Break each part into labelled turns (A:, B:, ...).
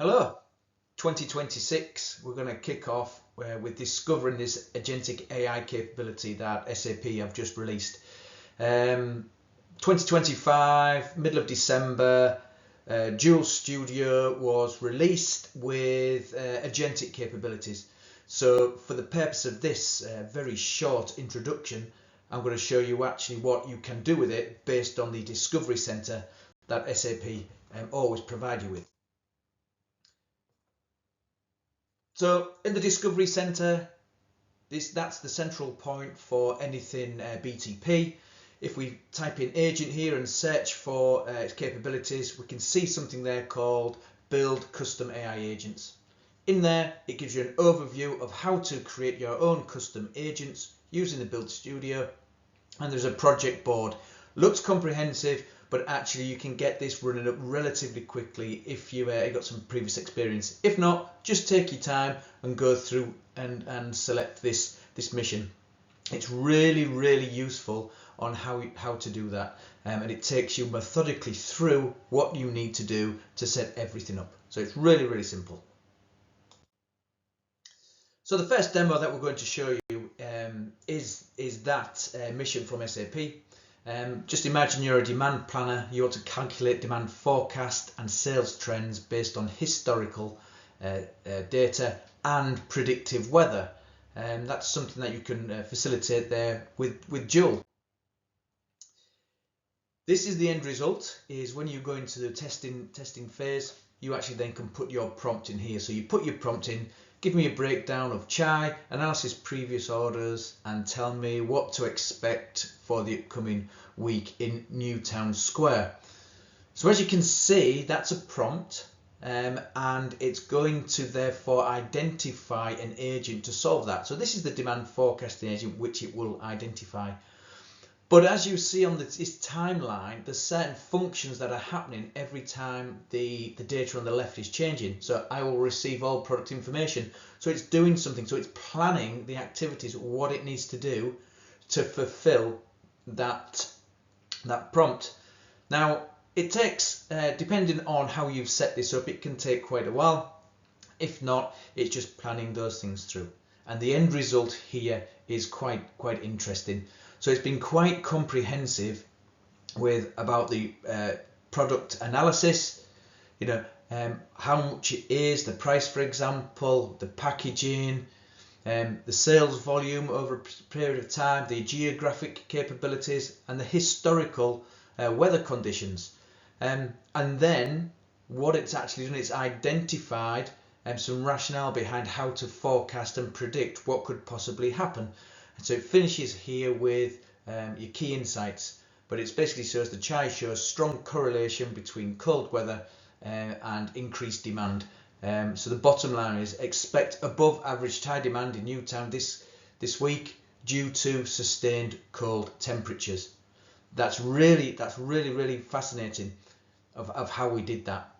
A: Hello, 2026, we're going to kick off with discovering this agentic AI capability that SAP have just released. 2025, middle of December, Joule Studio was released with agentic capabilities. So for the purpose of this very short introduction, I'm going to show you actually what you can do with it based on the Discovery Center that SAP always provide you with. So in the Discovery Center, that's the central point for anything BTP. If we type in agent here and search for its capabilities, we can see something there called Build Custom AI Agents. In there, it gives you an overview of how to create your own custom agents using the Build Studio. And there's a project board. Looks comprehensive, but actually you can get this running up relatively quickly if you've got some previous experience. If not, just take your time and go through and select this mission. It's really useful on how to do that, and it takes you methodically through what you need to do to set everything up. So it's really simple. So the first demo that we're going to show you is that mission from SAP. Just imagine you're a demand planner. You want to calculate demand forecast and sales trends based on historical data and predictive weather. That's something that you can facilitate there with Joule. This is the end result, is when you go into the testing phase, you actually then can put your prompt in here. So you put your prompt in, give me a breakdown of chai, analysis previous orders, and tell me what to expect for the upcoming week in Newtown Square. So as you can see, that's a prompt, and it's going to therefore identify an agent to solve that. So this is the demand forecasting agent which it will identify. But as you see on this timeline, there's certain functions that are happening every time the data on the left is changing. So I will receive all product information. So it's doing something. So it's planning the activities, what it needs to do to fulfill that prompt. Now, it takes, depending on how you've set this up, it can take quite a while. If not, it's just planning those things through. And the end result here is quite interesting. So it's been quite comprehensive with about the product analysis, how much it is, the price, for example, the packaging, the sales volume over a period of time, the geographic capabilities, and the historical weather conditions. And then what it's actually done, it's identified some rationale behind how to forecast and predict what could possibly happen. So it finishes here with your key insights, but it basically shows the chai shows strong correlation between cold weather and increased demand. So the bottom line is expect above average chai demand in Newtown this week due to sustained cold temperatures. That's really fascinating of how we did that.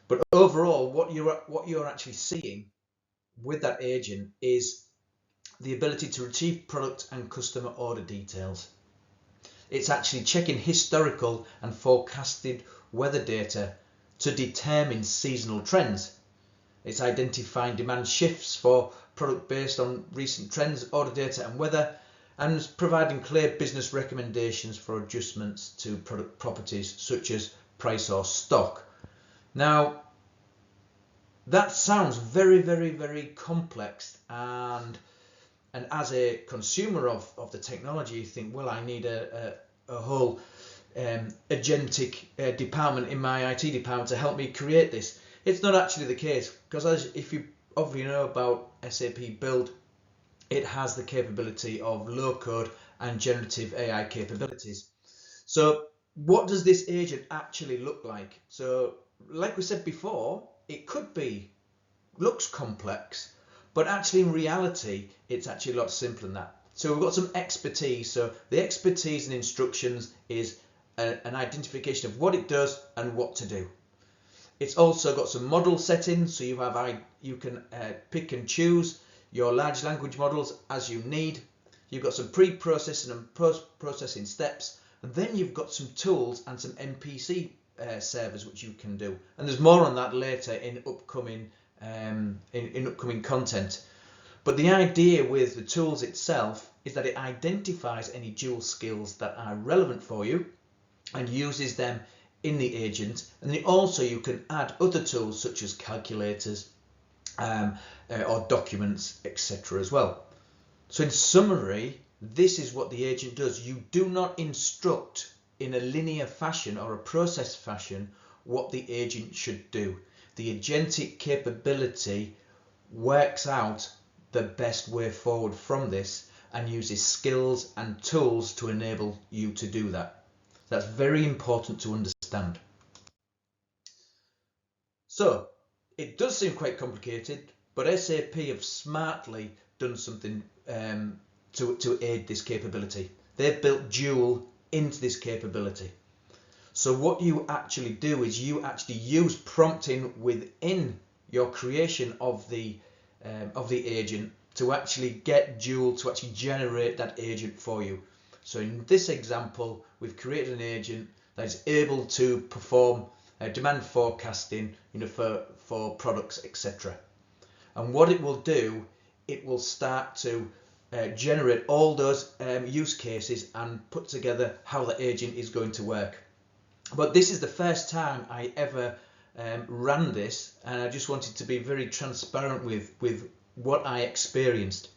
A: But overall, what you're actually seeing with that agent is the ability to retrieve product and customer order details. It's actually checking historical and forecasted weather data to determine seasonal trends. It's identifying demand shifts for product based on recent trends, order data and weather, and providing clear business recommendations for adjustments to product properties such as price or stock. Now, that sounds very complex, and as a consumer of the technology, you think, well, I need a whole agentic department in my IT department to help me create this. It's not actually the case, because if you obviously know about SAP Build, it has the capability of low code and generative AI capabilities. So what does this agent actually look like? So like we said before, it looks complex, but actually in reality, it's actually a lot simpler than that. So we've got some expertise. So the expertise and instructions is an identification of what it does and what to do. It's also got some model settings. So you can pick and choose your large language models as you need. You've got some pre-processing and post-processing steps. And then you've got some tools and some NPC servers which you can do, and there's more on that later in upcoming upcoming content. But the idea with the tools itself is that it identifies any dual skills that are relevant for you and uses them in the agent, and then also you can add other tools such as calculators or documents, etc. as well. So in summary, this is what the agent does. You do not instruct in a linear fashion or a process fashion what the agent should do. The agentic capability works out the best way forward from this and uses skills and tools to enable you to do that. That's very important to understand. So it does seem quite complicated, but SAP have smartly done something to aid this capability. They've built Joule into this capability. So what you actually do is you actually use prompting within your creation of the agent to actually get Joule to actually generate that agent for you. So in this example, we've created an agent that is able to perform demand forecasting, for products, etc. And what it will do, it will start to generate all those use cases and put together how the agent is going to work. But this is the first time I ever ran this, and I just wanted to be very transparent with what I experienced.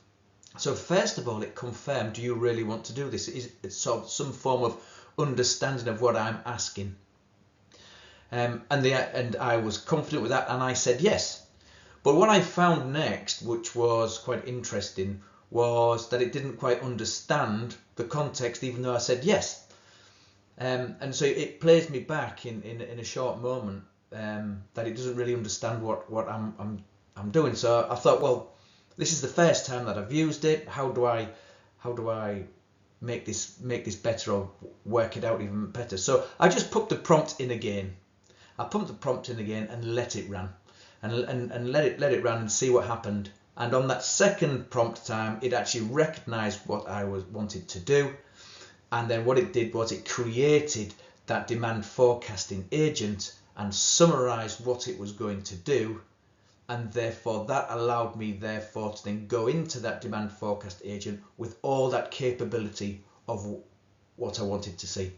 A: So first of all, it confirmed, do you really want to do this? It's sort of some form of understanding of what I'm asking. And I was confident with that, and I said yes. But what I found next, which was quite interesting, was that it didn't quite understand the context, even though I said yes. And so it plays me back in a short moment that it doesn't really understand what I'm doing. So I thought, well, this is the first time that I've used it. How do I make this better or work it out even better? So I just put the prompt in again. I pumped the prompt in again and let it run, and let it run and see what happened. And on that second prompt time, it actually recognized what I wanted to do. And then what it did was it created that demand forecasting agent and summarized what it was going to do. And therefore that allowed me therefore to then go into that demand forecast agent with all that capability of what I wanted to see.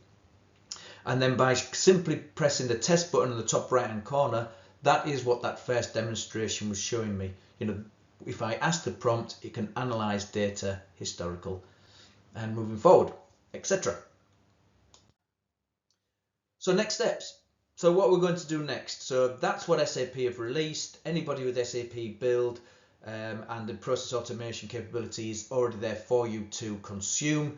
A: And then by simply pressing the test button in the top right hand corner, that is what that first demonstration was showing me. If I ask the prompt, it can analyze data, historical, and moving forward, etc. So next steps. So what we're going to do next. So that's what SAP have released. Anybody with SAP Build and the process automation capability is already there for you to consume.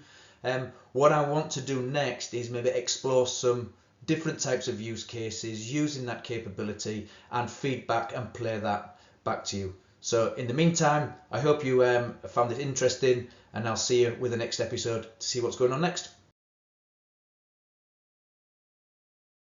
A: What I want to do next is maybe explore some different types of use cases using that capability and feedback and play that back to you. So in the meantime, I hope you found it interesting, and I'll see you with the next episode to see what's going on next.